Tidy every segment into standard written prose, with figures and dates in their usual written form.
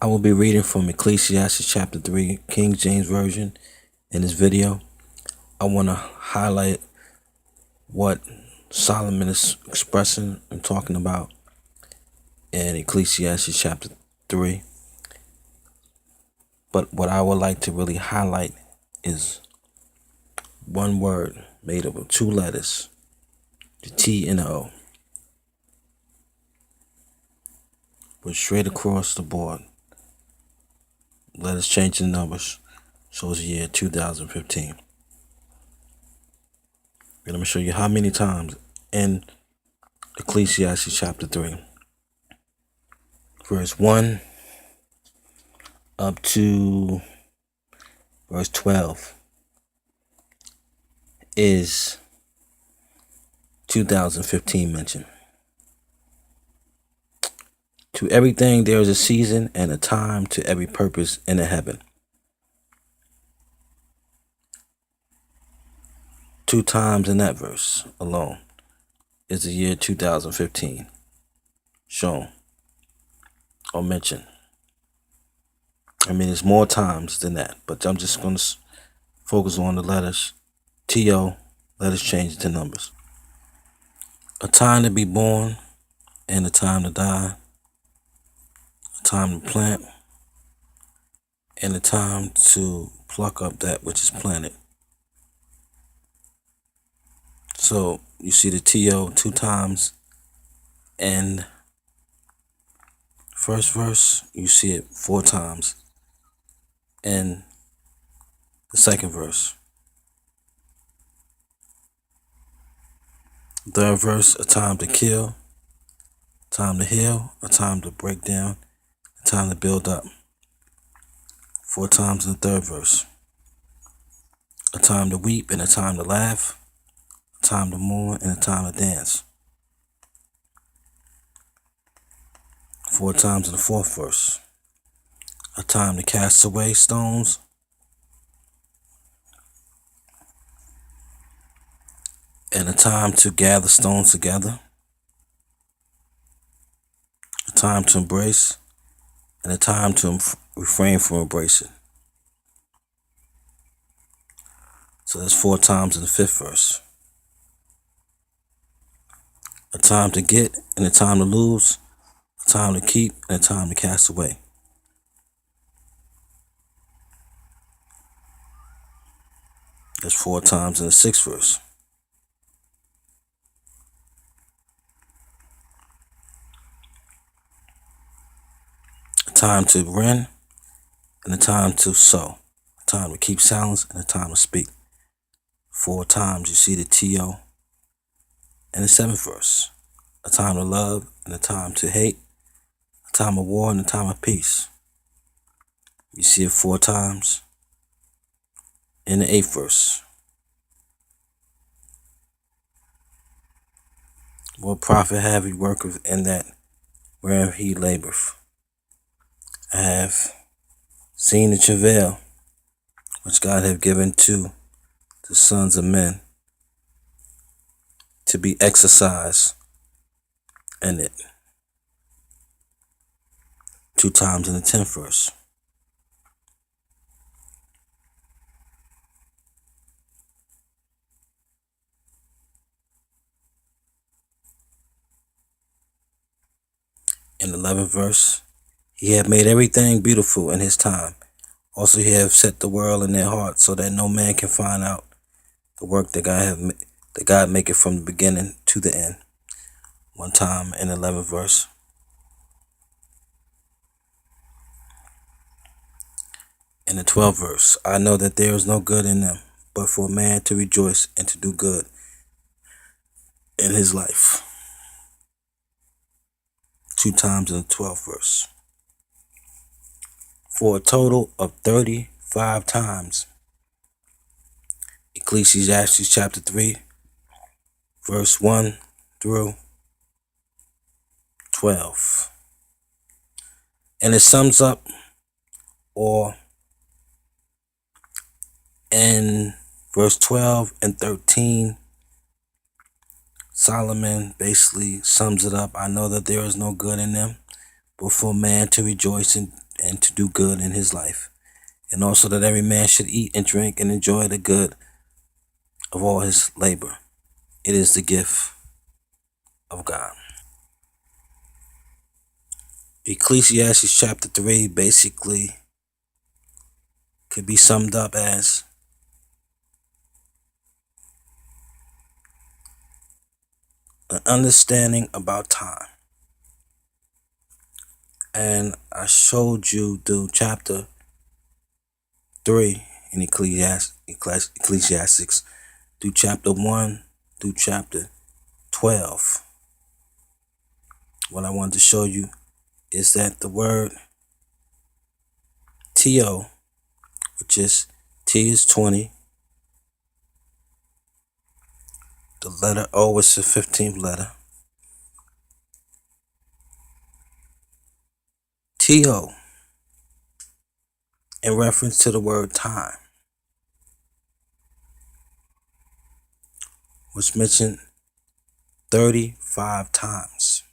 I will be reading from Ecclesiastes chapter 3, King James Version. In this video, I want to highlight what Solomon is expressing and talking about in Ecclesiastes chapter 3. But what I would like to really highlight is one word made up of two letters, the T and the O. But straight across the board, letters change in numbers, shows the year 2015. And I'm going to show you how many times in Ecclesiastes chapter 3, verse 1 up to verse 12 is 2015 mentioned. To everything there is a season and a time to every purpose in the heaven. 2 times in that verse alone is the year 2015 shown or mentioned. I mean, it's more times than that, but I'm just going to focus on the letters T-O, letters change to numbers. A time to be born and a time to die. A time to plant and a time to pluck up that which is planted. So you see the T-O 2 times and first verse, you see it 4 times in the second verse. Third verse, a time to kill, time to heal, a time to break down, a time to build up. 4 times in the third verse. A time to weep and a time to laugh, a time to mourn and a time to dance. 4 times in the fourth verse. A time to cast away stones, and a time to gather stones together. A time to embrace and a time to refrain from embracing. So that's 4 times in the fifth verse. A time to get and a time to lose, a time to keep and a time to cast away. That's 4 times in the sixth verse. A time to rend and a time to sow. A time to keep silence and a time to speak. 4 times you see the T-O in the seventh verse. A time to love and a time to hate. A time of war and a time of peace. You see it 4 times in the eighth verse. What profit have he worketh in that wherein he laboureth? I have seen the travail which God hath given to the sons of men to be exercised in it. 2 times in the 10th verse. In the 11th verse, he hath made everything beautiful in his time. Also he hath set the world in their heart, so that no man can find out the work that God maketh from the beginning to the end. 1 time in the 11th verse. In the 12th verse, I know that there is no good in them, but for a man to rejoice and to do good in his life. 2 times in the 12th verse. For a total of 35 times. Ecclesiastes chapter 3, verse 1 through 12. And it sums up, or in verse 12 and 13, Solomon basically sums it up. I know that there is no good in them, but for man to rejoice and and to do good in his life. And also that every man should eat and drink and enjoy the good of all his labor. It is the gift of God. Ecclesiastes chapter 3 basically could be summed up as an understanding about time. And I showed you through chapter 3 in Ecclesiastes, through chapter 1 through chapter 12. What I wanted to show you is that the word TO, which is T is 20, the letter O is the 15th letter. TO, in reference to the word time, was mentioned 35 times.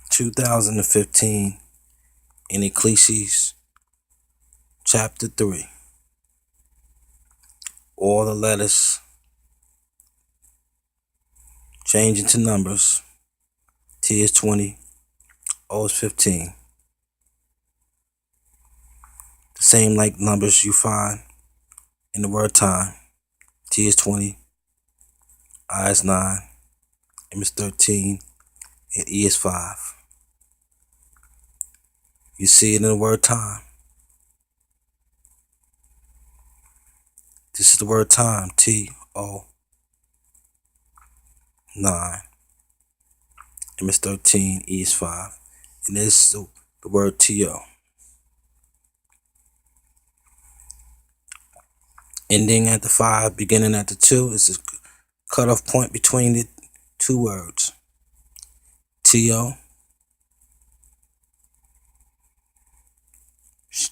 2015 in Ecclesiastes chapter 3. All the letters change into numbers. T is 20, O is 15. The same like numbers you find in the word time. T is 20, I is 9, M is 13, and E is 5. You see it in the word time. This is the word time. T-O 9, M is 13, E is 5. And this is the word T-O. Ending at the 5, beginning at the 2 is the cutoff point between the two words. T-O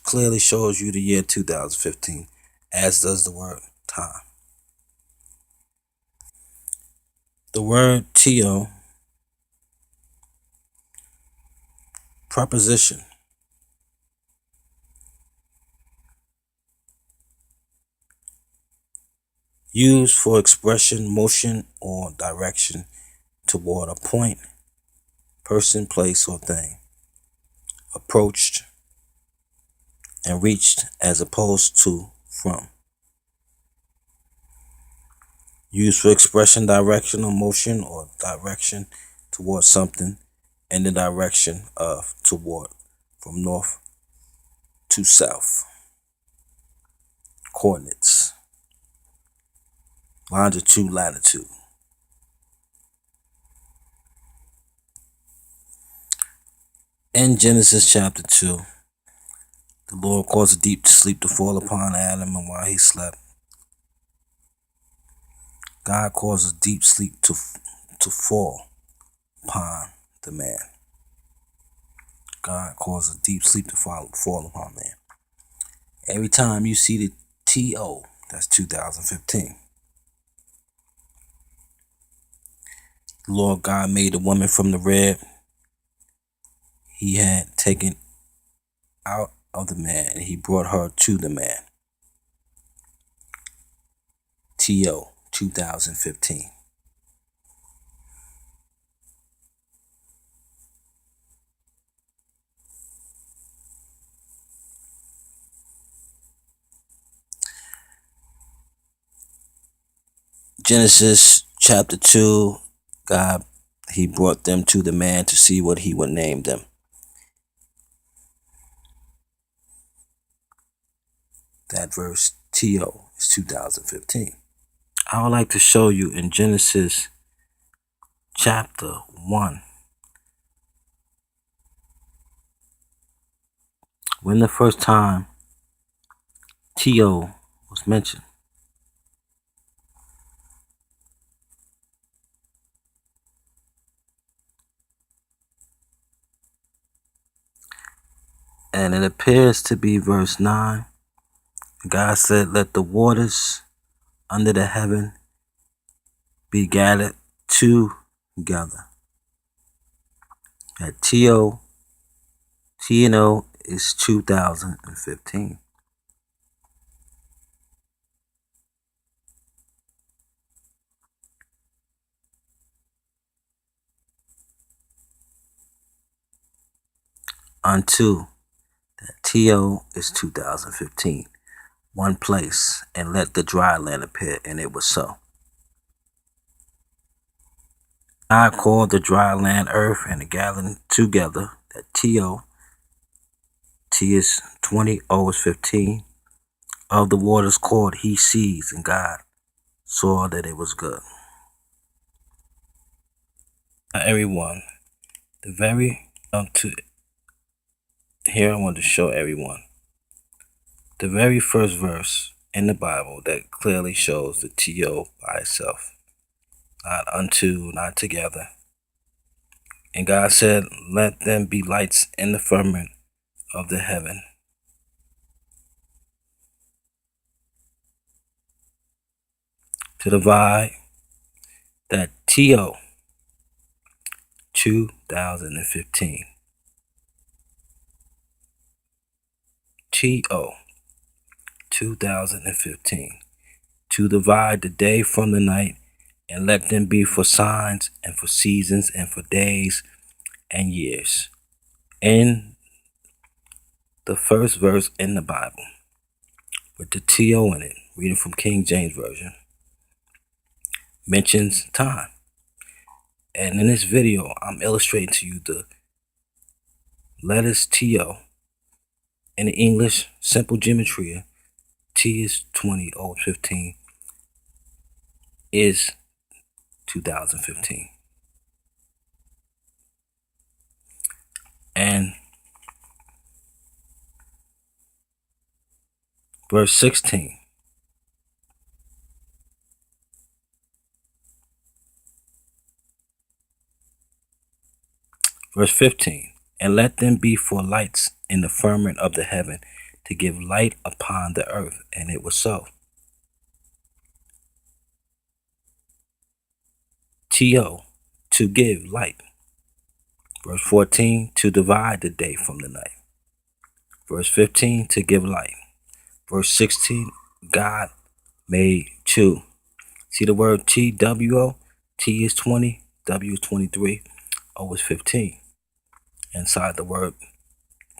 clearly shows you the year 2015, as does the word time. The word TO, preposition, used for expression, motion, or direction toward a point, person, place, or thing. Approached and reached as opposed to from. Used for expression, direction, or motion, or direction toward something in the direction of, toward, from north to south. Coordinates. Longitude, latitude. In Genesis chapter 2, the Lord caused a deep sleep to fall upon Adam, and while he slept, God caused a deep sleep to fall upon the man. God caused a deep sleep to fall upon man. Every time you see the TO, that's 2015. The Lord God made the woman from the rib he had taken out of the man, and he brought her to the man. TO 2015. Genesis chapter 2, God, he brought them to the man to see what he would name them. That verse TO is 2015. I would like to show you in Genesis chapter 1, when the first time TO was mentioned. And it appears to be verse 9. God said, let the waters under the heaven be gathered together That TO TNO is 2015. Unto that TO is 2015. One place, and let the dry land appear, and it was so. I called the dry land earth, and the gathering together, that TO, T is 20, O is 15. Of the waters called he seas, and God saw that it was good. Now everyone, here I want to show everyone the very first verse in the Bible that clearly shows the TO by itself. Not unto, not together. And God said, let them be lights in the firmament of the heaven. To divide that TO 2015. TO 2015. To divide the day from the night, and let them be for signs and for seasons and for days and years. In the first verse in the Bible, with the TO in it, reading from King James Version, mentions time. And in this video, I'm illustrating to you the letters TO in the English simple gematria. T is 20, O is 15, is 2015. And verse 16. Verse 15. And let them be for lights in the firmament of the heaven, to give light upon the earth. And it was so. TO, to give light. Verse 14, to divide the day from the night. Verse 15, to give light. Verse 16, God made two. See the word TWO? T is 20, W is 23, O is 15. Inside the word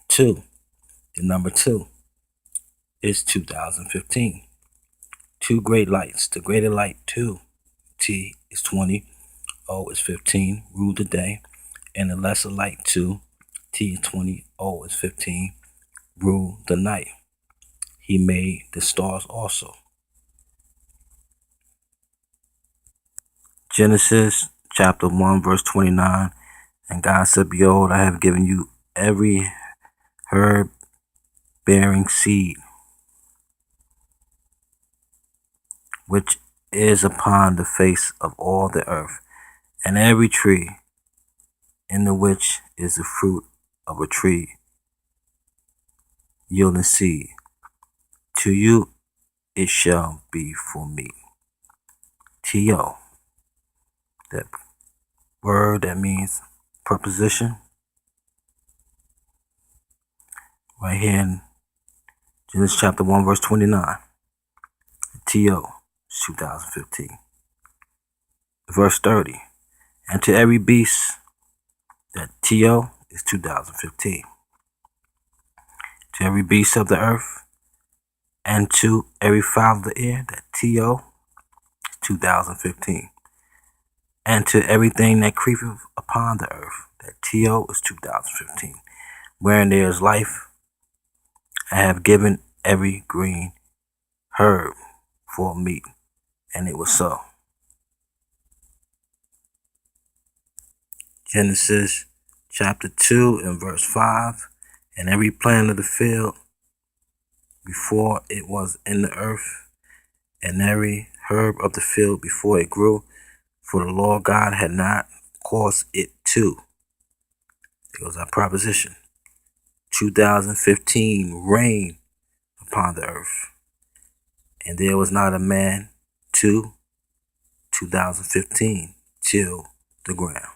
two, the number two is 2015. Two great lights. The greater light, 2, T is 20, O is 15, rule the day. And the lesser light, 2, T is 20, O is 15, rule the night. He made the stars also. Genesis chapter 1 verse 29. And God said, behold, I have given you every herb bearing seed which is upon the face of all the earth, and every tree in the which is the fruit of a tree yielding seed. To you it shall be for me. TO, that word that means preposition, right here in Genesis chapter 1 verse 29. TO is 2015. Verse 30. And to every beast, that TO is 2015. To every beast of the earth, and to every fowl of the air, that TO is 2015. And to everything that creepeth upon the earth, that TO is 2015. Wherein there is life, I have given every green herb for meat. And it was so. Genesis chapter 2 and verse 5. And every plant of the field before it was in the earth, and every herb of the field before it grew, for the Lord God had not caused it to. There goes our proposition. 2015 rain upon the earth. And there was not a man to 2015 till the ground.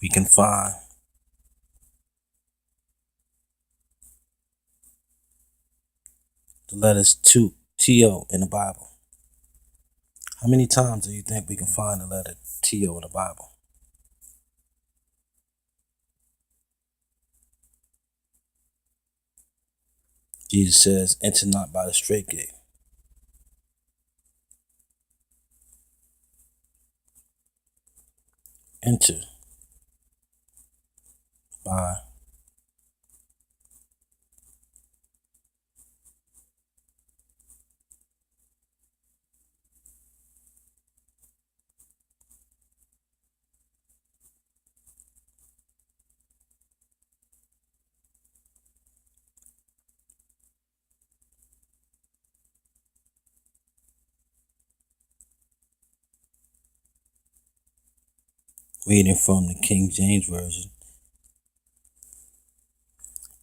we can find the letters T-O in the Bible? How many times do you think we can find the letter T-O in the Bible? Jesus says, enter not by the straight gate. Enter by reading from the King James Version.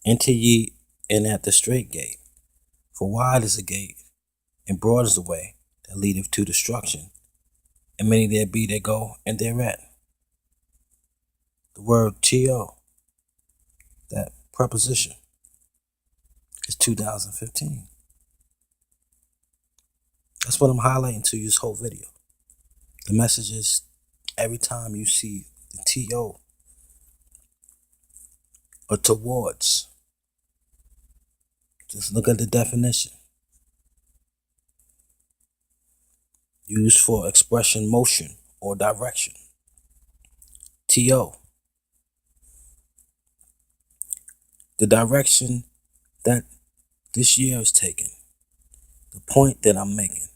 Enter ye in at the straight gate, for wide is the gate, and broad is the way that leadeth to destruction, and many there be that go in thereat. The word T-O, that preposition, is 2015. That's what I'm highlighting to you this whole video. The message is, every time you see the T-O or towards, just look at the definition. Used for expression, motion, or direction. T-O. The direction that this year is taking. The point that I'm making.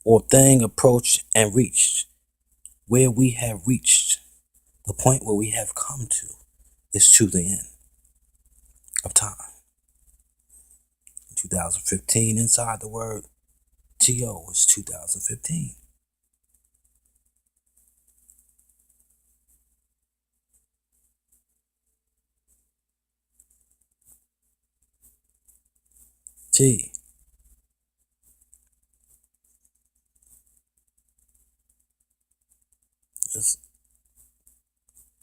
Or thing approached and reached. Where we have reached. The point where we have come to is to the end of time. 2015, inside the word T-O is 2015. T. It's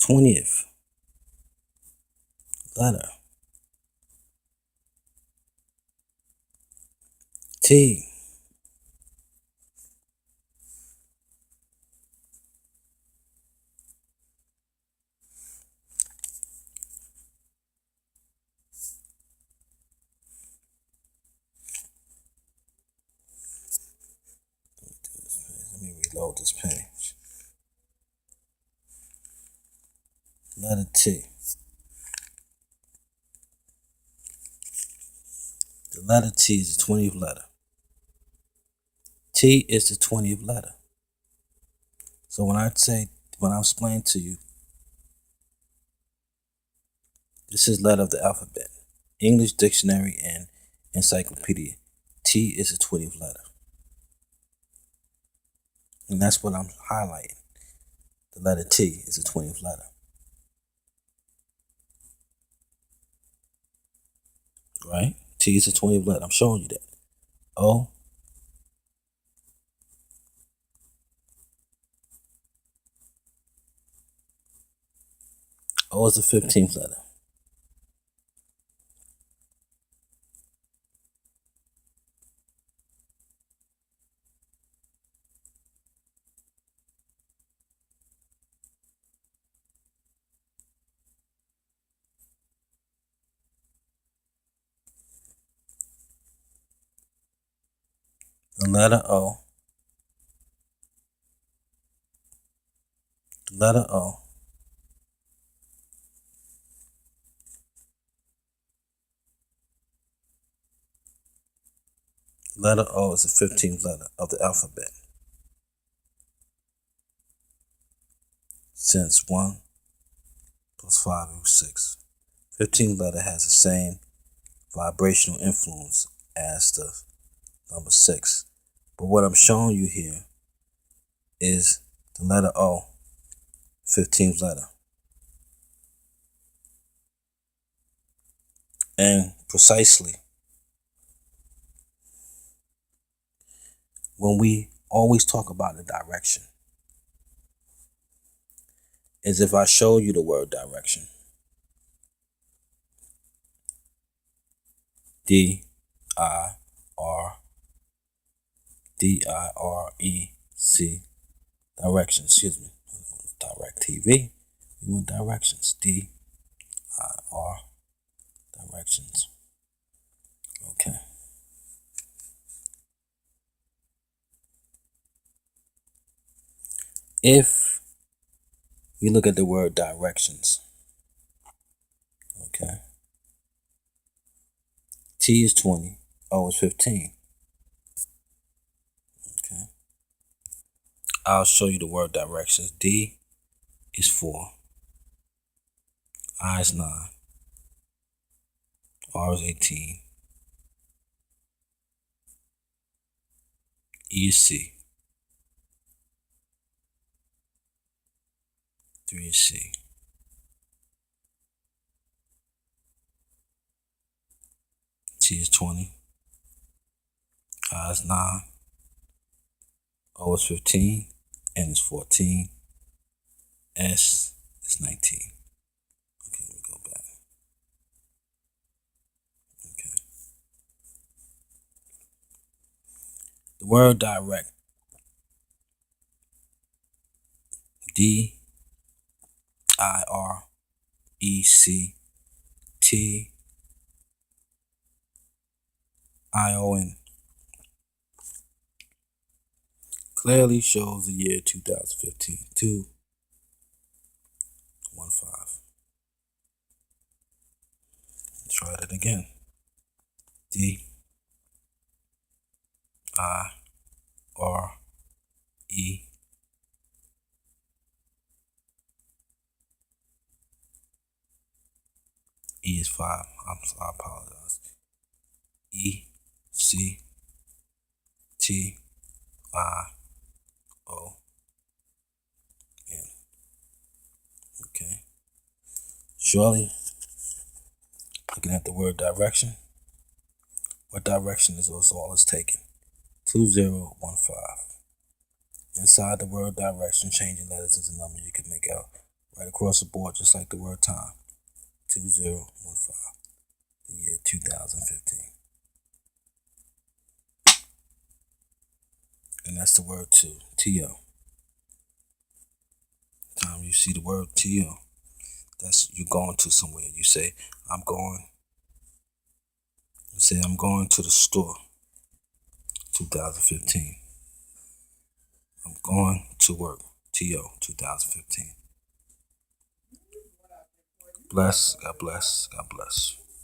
20th letter. T. Let me reload this page. Letter T. The letter T is the 20th letter. T is the 20th letter. So when I explain to you, this is letter of the alphabet. English Dictionary and Encyclopedia. T is the 20th letter. And that's what I'm highlighting. The letter T is the 20th letter. Right? T is the 20th letter. I'm showing you that. O. O is the 15th letter. The letter O. The letter O. The letter O is the 15th letter of the alphabet. Since 1 plus 5 equals 6. 15th letter has the same vibrational influence as the number 6. But what I'm showing you here is the letter O, 15th letter. And precisely when we always talk about the direction. Is if I show you the word direction. D-I-R-E-C. Directions, excuse me. Direct TV. We want directions. D-I-R. Directions. Okay. If we look at the word directions, okay, T is 20, O is 15. Okay. I'll show you the word directions. D is 4, I is 9, R is 18, E is C, 3 is C. T is 20, I is 9, O is 15, N is 14, S is 19. Okay, let me go back. Okay. The word direct, D-I-R-E-C-T-I-O-N, clearly shows the year 2015. 2-1-5. Try it again. D-I-R-E. E is 5. I apologize. E-C-T-I-O-N. Okay. Surely, looking at the word direction, what direction is this all is taken? 2015. Inside the word direction, changing letters into numbers you can make out right across the board, just like the word time. 2015. The year 2015. And that's the word two, T-O. Time you see the word T-O, that's you going to somewhere. You say, I'm going to the store. 2015. I'm going to work. T-O, 2015. Bless. God bless. God bless.